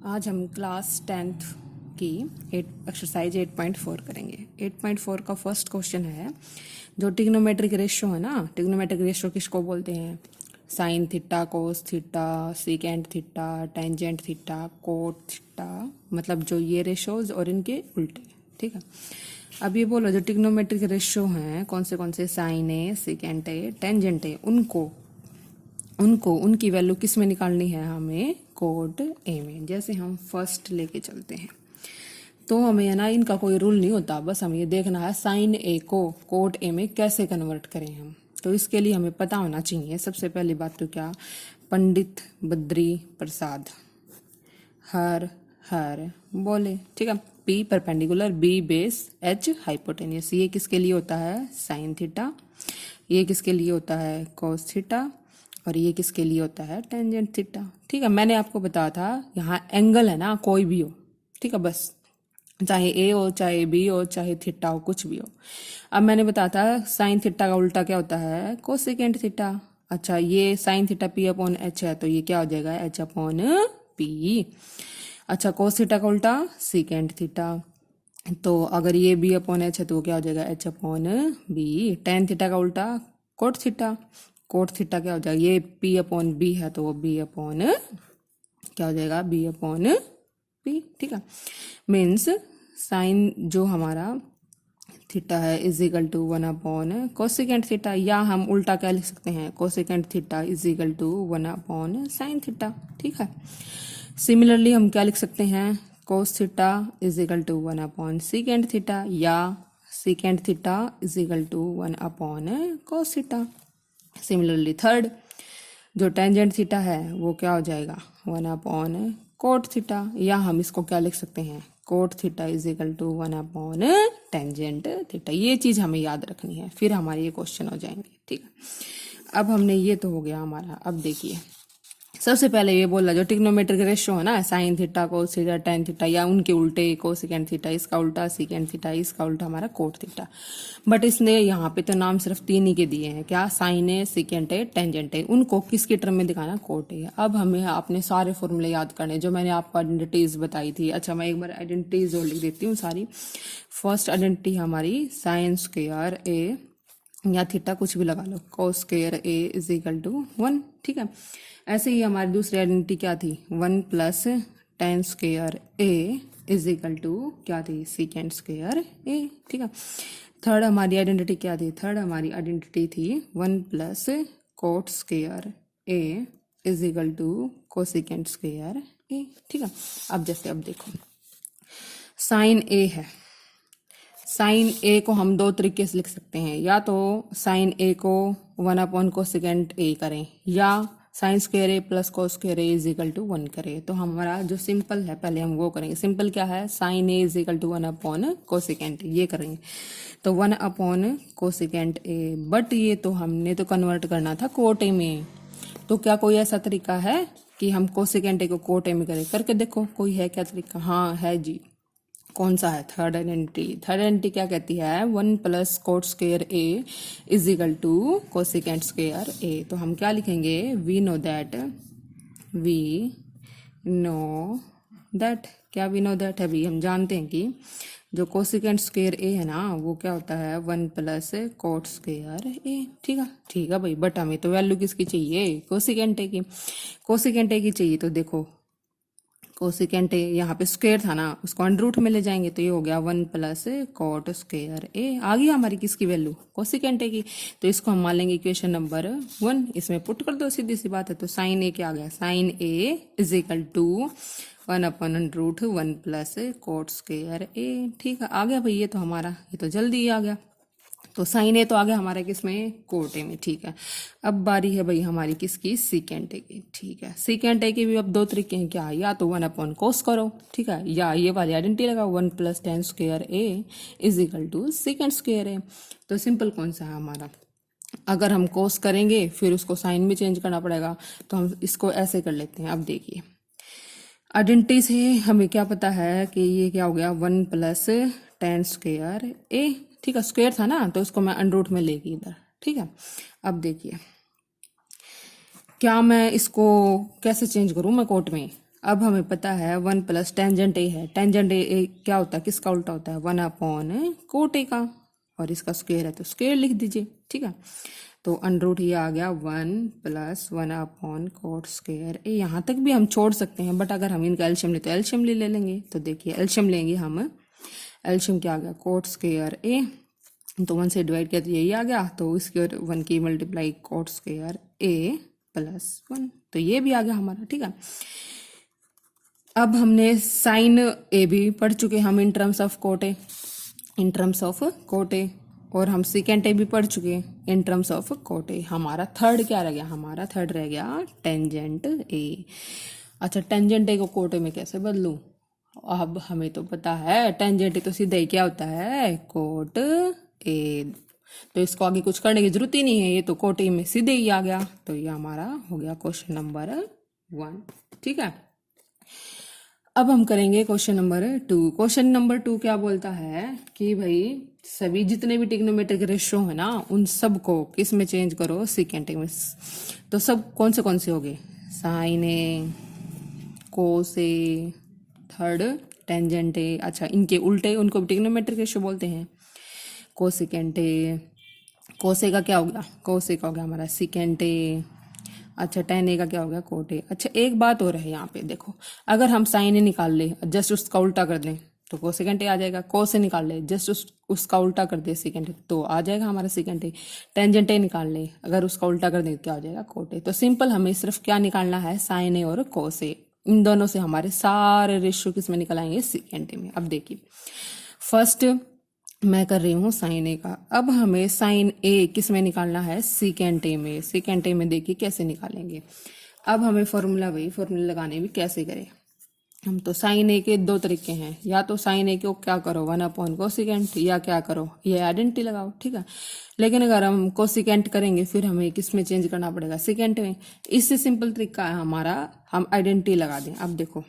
आज हम class 10th की एक्सरसाइज 8.4 करेंगे। 8.4 का फर्स्ट क्वेश्चन है, जो ट्रिग्नोमेट्रिक रेशियो है ना, ट्रिग्नोमेट्रिक रेशियो किसको बोलते हैं? Sine theta, cos theta, secant theta, tangent theta, cot theta, मतलब जो ये रेशियोज और इनके उल्टे। ठीक है, अब ये बोलो जो ट्रिग्नोमेट्रिक रेशियो हैं कौन से साइन है, सीकेंट है, टेंजेंट है, उनको उनकी वैल्यू किस में निकालनी है? हमें कोट ए में। जैसे हम फर्स्ट लेके चलते हैं तो हमें है ना, इनका कोई रूल नहीं होता, बस हमें ये देखना है साइन ए को कोट ए में कैसे कन्वर्ट करें हम। तो इसके लिए हमें पता होना चाहिए सबसे पहली बात तो क्या, पंडित बद्री प्रसाद हर हर बोले। ठीक है, P perpendicular, B base, H hypotenuse. ये किसके लिए होता है? Sine theta. ये किसके लिए होता है? Cos theta. और ये किसके लिए होता है? Tangent theta. ठीक है, मैंने आपको बताया था यहाँ एंगल है ना, कोई भी हो, ठीक है, बस चाहे ए हो, चाहे बी हो, चाहे थीटा हो, कुछ भी हो। अब मैंने बताया था साइन थीटा का उल्टा क्या होता है? Cosecant theta. अच्छा, ये sine theta P upon H है तो ये क्या हो जाएगा? H upon P. अच्छा, कोस थीटा का उल्टा सीकेंट थीटा, तो अगर ये बी अपॉन एच है तो वो क्या हो जाएगा? H upon B. Tan theta का उल्टा कोट थीटा, कोट थीटा क्या हो जाएगा? ये पी अपॉन बी है तो वो बी अपॉन क्या हो जाएगा? B upon P. ठीक है, मीन्स साइन जो हमारा थीटा है is equal to 1 upon cosecant theta, या हम उल्टा क्या लिख सकते हैं? Cosecant theta is equal to 1 upon sine theta. ठीक है, सिमिलरली हम क्या लिख सकते हैं? Cos theta is equal to 1 upon secant theta, या secant theta is equal to 1 upon cos theta. Similarly third, जो टेंजेंट थीटा है वो क्या हो जाएगा? 1 अपॉन कोट थीटा, या हम इसको क्या लिख सकते हैं? Cot theta is equal to 1 upon tangent theta. ये चीज हमें याद रखनी है, फिर हमारे ये क्वेश्चन हो जाएंगे। ठीक है, अब हमने ये तो हो गया हमारा। अब देखिए, सबसे पहले ये बोला जो ट्रिग्नोमेट्रिक रेशियो है ना, sine theta, cos theta, tan theta, या उनके उल्टे कोसेकेंट थीटा, इसका उल्टा सीकेंट थीटा, इसका उल्टा हमारा कोट थीटा। बट इसने यहाँ पे तो नाम सिर्फ तीन ही के दिए हैं, क्या? साइन है, सीकेंट है, टेंजेंट है। उनको किसके टर्म में दिखाना? कोट है। अब हमें अपने सारे फॉर्मूले याद करने जो मैंने आपको आइडेंटिटीज बताई थी। अच्छा, मैं एक बार आइडेंटिटीज और लिख देती हूँ सारी। फर्स्ट आइडेंटिटी हमारी साइन स्क्वायर ए, या थीटा कुछ भी लगा लो, cos square A is equal to 1। ठीक है, ऐसे ही हमारी दूसरी आइडेंटिटी क्या थी? 1 plus tan square A is equal to क्या थी? Secant square A. ठीक है, थर्ड हमारी आइडेंटिटी क्या थी? थर्ड हमारी आइडेंटिटी थी 1 plus cot square A is equal to cosecant square A. ठीक है, अब जैसे अब देखो, साइन ए है, साइन ए को हम दो तरीके से लिख सकते हैं, या तो साइन ए को 1 अपॉन कोसेकेंट ए करें, या sine square A plus cos square A is equal to 1 करें। तो हमारा जो सिंपल है पहले हम वो करेंगे। सिंपल क्या है? Sine A is equal to 1 upon cosecant, ये करेंगे। तो 1 अपॉन कोसेकेंट ए, बट ये तो हमने तो कन्वर्ट करना था कोट ए में। तो क्या कोई ऐसा तरीका है कि हम कोसेकेंट ए को कोट ए में करें? करके देखो, कोई है क्या तरीका? हाँ है जी। कौन सा है? Third identity. थर्ड आइडेंटिटी क्या कहती है? 1 plus cot square A is equal to cosecant square A. तो हम क्या लिखेंगे? वी नो दैट क्या वी नो दैट है भाई? हम जानते हैं कि जो कोसेकेंट स्क्वायर ए है ना, वो क्या होता है? 1 प्लस कोट स्क्वायर ए। ठीक है भाई, बट हमें तो वैल्यू किसकी चाहिए? कोसेकेंट ए की। कोसेकेंट ए की चाहिए तो देखो, कोसेकेंट ए यहाँ पे स्क्वायर था ना, उसको अंडर रूट में ले जाएंगे तो ये हो गया 1 प्लस कॉट स्क्वायर ए। आ गई हमारी किसकी वैल्यू? कोसेकेंट ए की। तो इसको हम मान लेंगे इक्वेशन नंबर 1, इसमें पुट कर दो, सीधी सी बात है। तो साइन ए क्या आ गया? Sine A is equal to 1 upon under root 1 plus cot square A. ठीक है, आ गया भाई, ये तो हमारा, ये तो जल्दी ही आ गया। तो साइन ए तो आ गया हमारा किसमें? कोट ए में। ठीक है, अब बारी है भाई हमारी किसकी? सीकेंट ए की। ठीक है, सीकेंट ए के भी अब दो तरीके हैं, क्या? या तो 1 अपॉन कोस करो, ठीक है, या ये वाली आइडेंटिटी लगाओ 1 plus tan square A is equal to secant square A. तो सिंपल कौन सा है हमारा? अगर हम कोस करेंगे फिर उसको साइन में चेंज करना पड़ेगा, तो हम इसको ऐसे कर लेते हैं। अब देखिए, आइडेंटिटी से हमें क्या पता है कि ये क्या हो गया? 1 प्लस टेन स्क्वायर ए। ठीक है, स्क्वायर था ना तो इसको मैं अंडर रूट में लेगी इधर। ठीक है, अब देखिए क्या मैं इसको कैसे चेंज करूं मैं कोट में? अब हमें पता है 1 प्लस टेंजेंट ए है। टेंजेंट ए क्या होता है, किसका उल्टा होता है, 1 अपॉन कोट ए का, और इसका स्क्वायर है तो स्क्वायर लिख दीजिए। ठीक है, तो अंडर रूट ये आ गया 1 प्लस 1 अपॉन कोट स्क्वायर ए। यहाँ तक भी हम छोड़ सकते हैं, बट अगर हम इनका एल्शियम ले तो एल्शियम ले लेंगे। तो देखिए एल्शियम लेंगे हम, एल्शियम क्या आ गया, कोट स्क्वायर ए, तो 1 से डिवाइड किया तो यही आ गया, तो इसके और 1 की multiply cot square A plus 1, तो ये भी आ गया हमारा। ठीक है, अब हमने साइन ए भी पढ़ चुके हम in terms of cot A, in terms of cot A, और हम सेकेंड ए भी पढ़ चुके in terms of cot A. हमारा थर्ड क्या रह गया, हमारा थर्ड रह गया टेंजेंट ए। अच्छा, टेंजेंट ए को कोट ए में कैसे बदलूं, अब हमें तो पता है टेंजेंट ए तो सीधा ही क्या होता है, कोट ए, तो इसको आगे कुछ करने की जरूरत ही नहीं है, ये तो कोट ए में सीधे ही आ गया। तो ये हमारा हो गया क्वेश्चन नंबर 1। ठीक है, अब हम करेंगे क्वेश्चन नंबर 2। क्वेश्चन नंबर 2 क्या बोलता है कि भाई सभी जितने भी ट्रिग्नोमेट्रिक रेशियो है ना, उन सब को किस में चेंज करो, सेकेंड में। तो सब कौन से हो गए, sine A, cos A, third tangent A. अच्छा, इनके उल्टे उनको भी ट्रिग्नोमेट्रिक रेशियो बोलते हैं, कोसेकेंट ए। कोसे का क्या हो गया, कोसे का हो गया हमारा सेकेंट ए। अच्छा, टेन ए का क्या हो गया, कोट ए। अच्छा, एक बात और है यहाँ पे देखो, अगर हम साइन ए निकाल ले जस्ट उसका उल्टा कर दें तो कोसेकेंट ए आ जाएगा, कोस ए निकाल ले जस्ट उसका उल्टा कर दे सेकेंड ए तो आ जाएगा हमारा सेकेंड ए। टेंजेंट ए निकाल ले अगर उसका उल्टा कर दे तो क्या हो जाएगा, कोट ए। तो सिंपल हमें सिर्फ क्या निकालना है, साइन ए और कोस ए, इन दोनों से हमारे सारे रेशियो किस में निकल आएंगे, सेकेंड ए में। अब देखिए फर्स्ट मैं कर रही हूँ साइन ए का, अब हमें साइन ए किस में निकालना है, सेकेंड ए में। सेकेंड ए में देखिए कैसे निकालेंगे, अब हमें फॉर्मूला वही फॉर्मूला लगाने भी कैसे करें हम, तो साइन ए के दो तरीके हैं, या तो साइन ए को क्या करो 1 अपॉन कोसिकेंट, या क्या करो ये आइडेंटिटी लगाओ। ठीक है, लेकिन अगर हम कोसिकेंट करेंगे फिर हमें किस में चेंज करना पड़ेगा, सेकेंड में। इससे सिंपल तरीका है हमारा, हम आइडेंटिटी लगा दें। अब देखो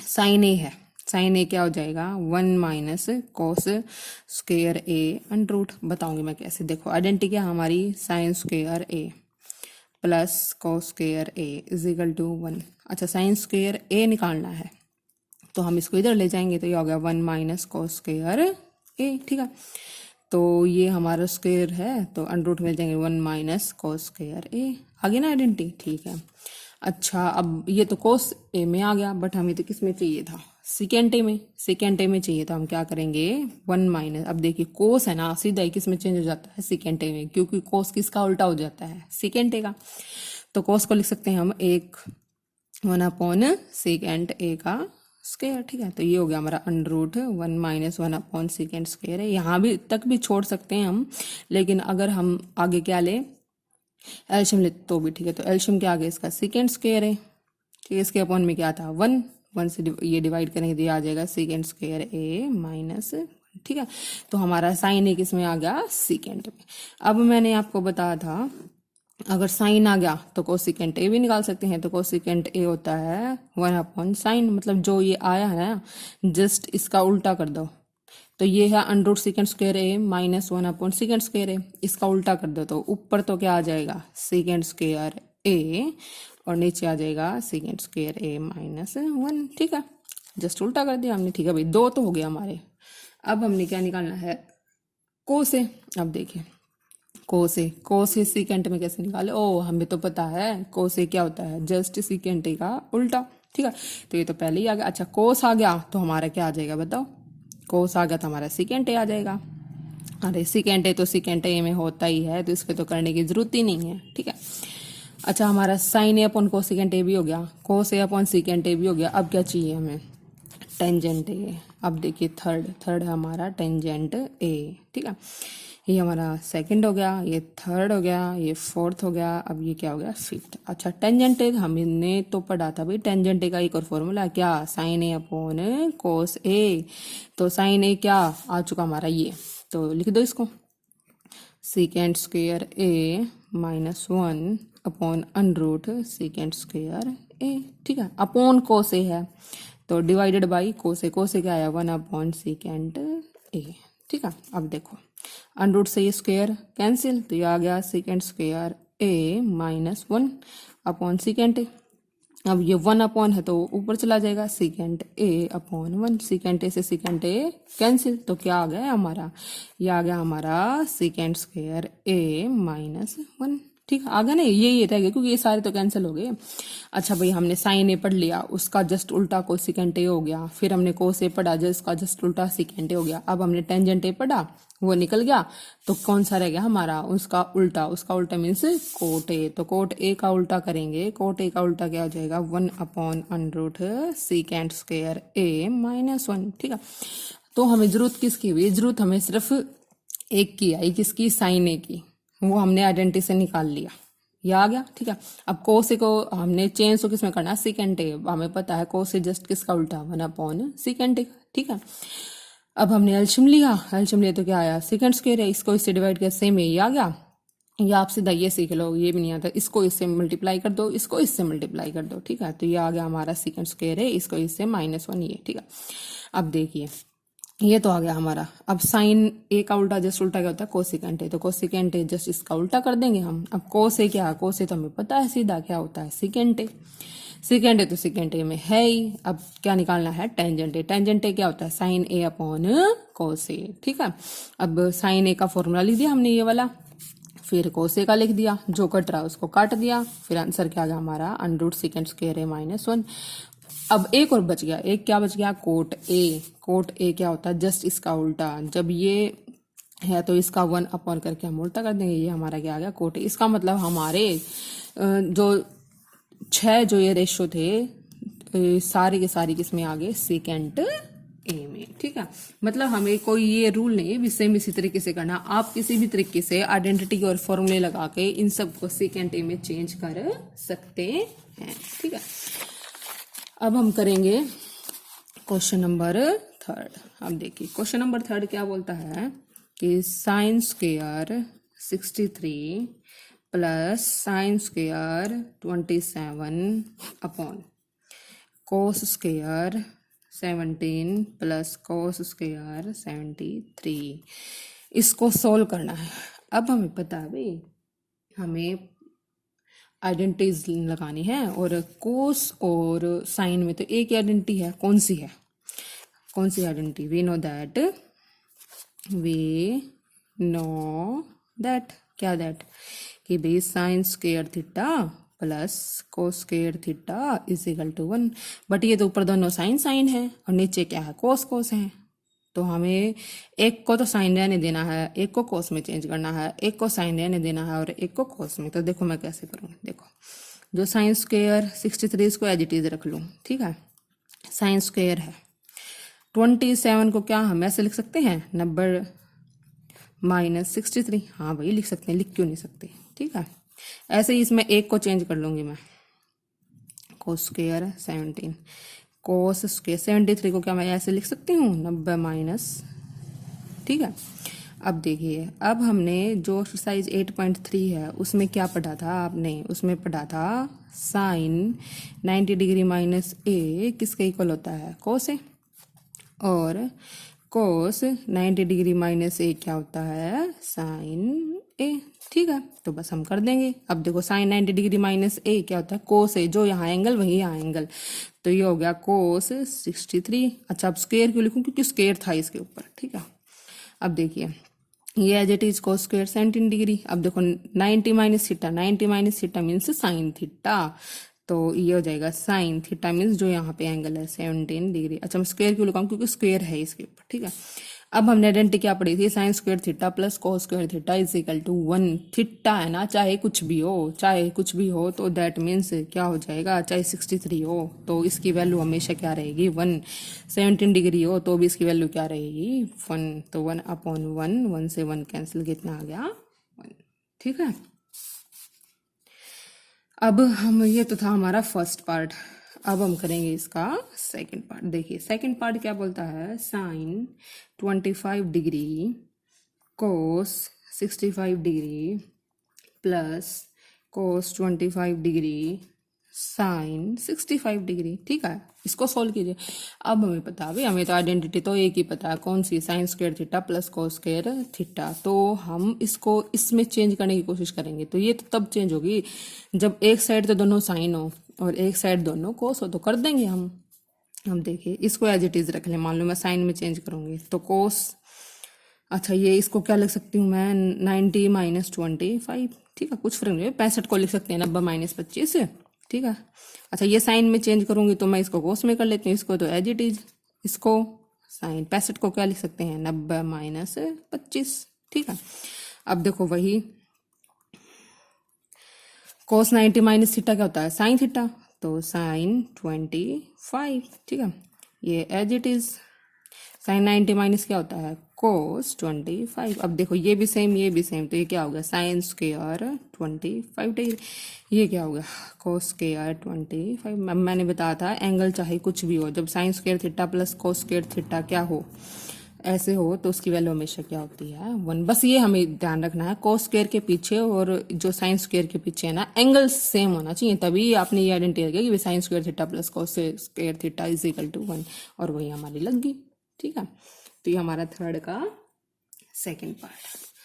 साइन ए है, साइन ए क्या हो जाएगा, 1 minus cos square A under root. बताऊंगी मैं कैसे, देखो आइडेंटिटी क्या हमारी, sine square A plus cos square A is equal to 1। अच्छा, साइन स्क्वायर ए निकालना है तो हम इसको इधर ले जाएंगे, तो ये हो गया 1 माइनस कोस स्क्वायर ए। ठीक है, तो ये हमारा स्क्वायर है तो अंडर रूट मिल जाएंगे 1 माइनस कोस स्क्वायर ए, आगे ना आइडेंटिटी। ठीक है, अच्छा अब ये तो कोस ए में आ गया, बट हमें तो किस में चाहिए था, सेकेंड ए में। सेकेंड ए में चाहिए तो हम क्या करेंगे, 1 माइनस, अब देखिए कोस है ना सीधा ही किस में चेंज हो जाता है, सेकेंड ए में, क्योंकि कोस किसका उल्टा हो जाता है, सेकेंड ए का। तो कोस को लिख सकते हैं हम 1 अपॉन सेकेंड ए का स्क्वायर। ठीक है, तो ये हो गया हमारा under root 1 minus 1 upon second square है। यहाँ भी तक भी छोड़ सकते हैं हम, लेकिन अगर हम आगे क्या ले, एल्शियम ले तो भी ठीक है। तो एल्शियम क्या आ गया इसका, सेकेंड स्क्वायर है। ठीक है, इसके अपॉन में क्या था 1, 1 से ये डिवाइड करेंगे तो ये आ जाएगा सेकेंड स्क्वायर ए माइनस। ठीक है, तो हमारा साइन ए किस में आ गया, सेकेंड में। अब मैंने आपको बताया था अगर साइन आ गया तो कोसिकेंट ए भी निकाल सकते हैं, तो कोसिकेंट ए होता है 1 अपॉन साइन, मतलब जो ये आया है ना जस्ट इसका उल्टा कर दो, तो ये है under root second square A minus 1 upon second square ए, इसका उल्टा कर दो तो ऊपर तो क्या आ जाएगा, सेकेंड स्क्वायर ए, और नीचे आ जाएगा सेकेंड स्क्वायर ए माइनस 1। ठीक है, जस्ट उल्टा कर दिया हमने। ठीक है भाई, दो तो हो गया हमारे। अब हमने क्या निकालना है, कोस ए। अब देखिए कोस ए सेकेंड में कैसे निकाले, ओ हमें तो पता है कोस ए क्या होता है, जस्ट सेकेंड ए का उल्टा। ठीक है, तो ये तो पहले ही आ गया। अच्छा, कोस आ गया तो हमारा क्या आ जाएगा बताओ, कोस आ गया तो हमारा सेकेंड ए आ जाएगा। अरे सेकेंड ए तो सेकेंड ए में होता ही है, तो इसके तो करने की जरूरत ही नहीं है। ठीक है, अच्छा हमारा साइन ए अपॉन कोसेकेंट ए भी हो गया, कोस ए अपॉन सेकेंट ए भी हो गया। अब क्या चाहिए हमें, टेंजेंट ए। अब देखिए थर्ड है हमारा टेंजेंट ए। ठीक है, ये हमारा सेकंड हो गया, ये थर्ड हो गया, ये फोर्थ हो गया, अब ये क्या हो गया, फिफ्थ। अच्छा, टेंजेंट ए हमने तो पढ़ा था भाई, टेंजेंट ए का एक और फॉर्मूला क्या, साइन ए अपॉन कोस ए। तो साइन ए क्या आ चुका हमारा ये, तो लिख दो इसको, second square A minus 1 upon under root second square A. ठीक है, अपॉन कोस ए है तो डिवाइडेड बाई कोस ए क्या आया 1 अपॉन सेकेंड ए। ठीक है, अब देखो अंडर रूट से ये स्क्वायर कैंसिल, तो ये आ गया second square A minus 1 upon second ए। अब ये 1 है तो ऊपर चला जाएगा, सेकेंड ए अपॉन 1, सेकेंड ए से सेकेंड ए कैंसिल, तो क्या आ गया हमारा, ये आ गया हमारा सेकेंड स्क्वायर ए -1। ठीक है, आ गया ना, ये रह गया क्योंकि ये सारे तो कैंसिल हो गए। अच्छा भाई, हमने साइन ए पढ़ लिया, उसका जस्ट उल्टा कोसेकेंट ए हो गया। फिर हमने कोस ए पढ़ा, जिसका जस्ट उल्टा सेकेंट ए हो गया। अब हमने टेंजेंट ए पढ़ा, वो निकल गया, तो कौन सा रह गया हमारा, उसका उल्टा। उसका उल्टा मीन्स कोट ए, तो कोट ए का उल्टा करेंगे, कोट ए का उल्टा क्या हो जाएगा, 1/√, सेकेंड स्क्वायर ए -1। ठीक है, तो हमें जरूरत किसकी हुई, जरूरत हमें सिर्फ एक की आई, किसकी, साइन ए की, वो हमने आइडेंटिटी से निकाल लिया, ये आ गया। ठीक है, अब कोस ए को हमने चेंज तो किसमें करना है, सेकेंड ए, हमें पता है कोस ए जस्ट किसका उल्टा, 1/सेकेंड ए। ठीक है, अब हमने एल्शियम लिया, एल्शियम लिया तो क्या आया, सेकेंड स्क्वायर है, इसको इससे डिवाइड किया, सेम ये आ गया। ये आप सीधा ये सीख लो, ये भी नहीं आता, इसको इससे मल्टीप्लाई कर दो, इसको इससे मल्टीप्लाई कर दो। ठीक है, तो ये आ गया हमारा सेकेंड स्क्वायर है, इसको इससे -1 ये। ठीक है, अब देखिए ये तो आ गया हमारा। अब साइन ए का उल्टा जस्ट उल्टा क्या होता है, कोसेकेंट ए, तो कोसेकेंट ए जस्ट इसका उल्टा कर देंगे हम। अब कोस ए क्या है, कोस ए तो हमें पता है सीधा क्या होता है, सेकेंट ए। सेकेंड ए तो सेकेंड ए में है ही। अब क्या निकालना है, टेंजेंट ए। टेंजेंट ए क्या होता है, साइन ए अपॉन कोस ए। ठीक है, अब साइन ए का फॉर्मूला लिख दिया हमने ये वाला, फिर कोस ए का लिख दिया, जो कट रहा है उसको काट दिया, फिर आंसर क्या आ गया हमारा, √सेकेंड स्क्वायर ए -1। अब एक और बच गया, एक क्या बच गया, कोट ए। कोट ए क्या होता है, जस्ट इसका उल्टा। जब ये है तो इसका 1 करके हम उल्टा कर देंगे, ये हमारा क्या आ गया, कोट ए। इसका मतलब हमारे जो 6 जो ये रेशो थे सारे के सारे किसमें आ गए, सेकेंड ए में। ठीक है, मतलब हमें कोई ये रूल नहीं है सेम इसी तरीके से करना, आप किसी भी तरीके से आइडेंटिटी और फॉर्मूले लगा के इन सबको सेकेंड ए में चेंज कर सकते हैं। ठीक है, अब हम करेंगे क्वेश्चन नंबर 3। अब देखिए क्वेश्चन नंबर 3 क्या बोलता है कि sine square 63 plus sine square 27 upon कोस स्क्वायर 17 प्लस कोस स्क्वायर 73, इसको सोल्व करना है। अब हमें पता है भाई, हमें आइडेंटिटीज लगानी है, और कोस और साइन में तो एक ही आइडेंटिटी है, कौन सी है, कौन सी आइडेंटिटी, वी नो दैट क्या दैट, कि भाई sine square theta plus cos square theta is equal to 1। But ये तो ऊपर दोनों साइन साइन है और नीचे क्या है, कोस कोस है, तो हमें एक को तो साइन रहने देना है, एक को कोस में चेंज करना है, एक को साइन रहने देना है और एक को कोस में। तो देखो मैं कैसे करूँगी, देखो जो साइन स्क्वायर 63 इसको एज इट इज रख लूँ। ठीक है, साइन स्क्वायर है 27 को क्या हम ऐसे लिख सकते हैं, 90 -63। हाँ भाई लिख सकते हैं, लिख क्यों नहीं सकते। ठीक है, ऐसे ही इसमें एक को चेंज कर लूँगी मैं, कोस स्क्वायर 17, कोस स्क्वायर 73 को क्या मैं ऐसे लिख सकती हूँ, 90 माइनस। ठीक है, अब देखिए, अब हमने जो एक्सरसाइज 8.3 है उसमें क्या पढ़ा था आपने, उसमें पढ़ा था साइन 90 डिग्री माइनस ए किसके इक्वल होता है, कोस ए, और कोस 90 डिग्री माइनस ए क्या होता है, साइन ए। ठीक है, तो बस हम कर देंगे। अब देखो साइन 90 डिग्री माइनस ए क्या होता है, कोस ए, जो यहाँ एंगल वही यहाँ एंगल, तो ये हो गया कोस 63। अच्छा, अब स्क्वायर क्यों लिखूं, क्योंकि स्क्वायर था इसके ऊपर। ठीक है, अब देखिए ये as it is cos square 17 degree. अब देखो 90 minus theta, 90 minus theta means sine theta, तो ये हो जाएगा साइन थीटा मीन्स जो यहाँ पे एंगल है 17 डिग्री। अच्छा, मैं स्क्वायर क्यों लिखाऊं, क्योंकि स्क्वायर है इसके ऊपर। ठीक है, अब हमने आइडेंटिटी क्या पढ़ी थी, sine square theta plus cos square theta is equal to 1। Theta है ना, चाहे कुछ भी हो, चाहे कुछ भी हो, तो दैट मीन्स क्या हो जाएगा, चाहे 63 हो तो इसकी वैल्यू हमेशा क्या रहेगी, 1। 17 डिग्री हो तो भी इसकी वैल्यू क्या रहेगी, 1। तो 1/1, 1 से 1 कैंसिल, कितना आ गया, 1। ठीक है, अब हम, ये तो था हमारा फर्स्ट पार्ट। अब हम करेंगे इसका सेकंड पार्ट। देखिए सेकंड पार्ट क्या बोलता है, sine 25 degree cos 65 degree plus cos 25 degree sine 65 degree. ठीक है, इसको सोल्व कीजिए। अब हमें पता है भाई, हमें तो आइडेंटिटी तो एक ही पता है, कौन सी, sine square theta plus cos square theta. तो हम इसको इसमें चेंज करने की कोशिश करेंगे, तो ये तो तब चेंज होगी जब एक साइड तो दोनों साइन हो, और एक साइड दोनों कोस हो तो कर देंगे हम देखिए इसको एज इट इज रख लें। मान लो मैं साइन में चेंज करूंगी तो कोस, अच्छा ये इसको क्या लिख सकती हूँ मैं, 90 माइनस 25, ठीक है, कुछ फर्क नहीं है, 65 को लिख सकते हैं 90 माइनस 25, ठीक है। अच्छा ये साइन में चेंज करूंगी तो मैं इसको कोस में कर लेती हूँ, इसको तो एज इट इज, इसको साइन 65 को क्या लिख सकते हैं 90 माइनस 25, ठीक है। अब देखो वही कोस 90 माइनस थीटा क्या होता है साइन थीटा, तो साइन 25, ठीक है, ये as it is. Sine 90 minus क्या होता है कोस 25। अब देखो ये भी सेम ये भी सेम, तो ये क्या हो गया साइन स्क्वायर 25 डिग्री, ये क्या हो गया कोस स्क्वायर 25। मैंने बताया था एंगल चाहे कुछ भी हो, जब sign square theta plus cos square theta क्या हो ऐसे हो तो उसकी वैल्यू हमेशा क्या होती है 1। बस ये हमें ध्यान रखना है, कोस स्क्वायर के पीछे और जो साइन स्क्वायर के पीछे है ना एंगल सेम होना चाहिए, तभी आपने ये आइडेंटिटी रखा कि sine square theta plus cos square theta is equal to 1, और वही हमारी लग गई, ठीक है। तो ये हमारा थर्ड का सेकंड पार्ट।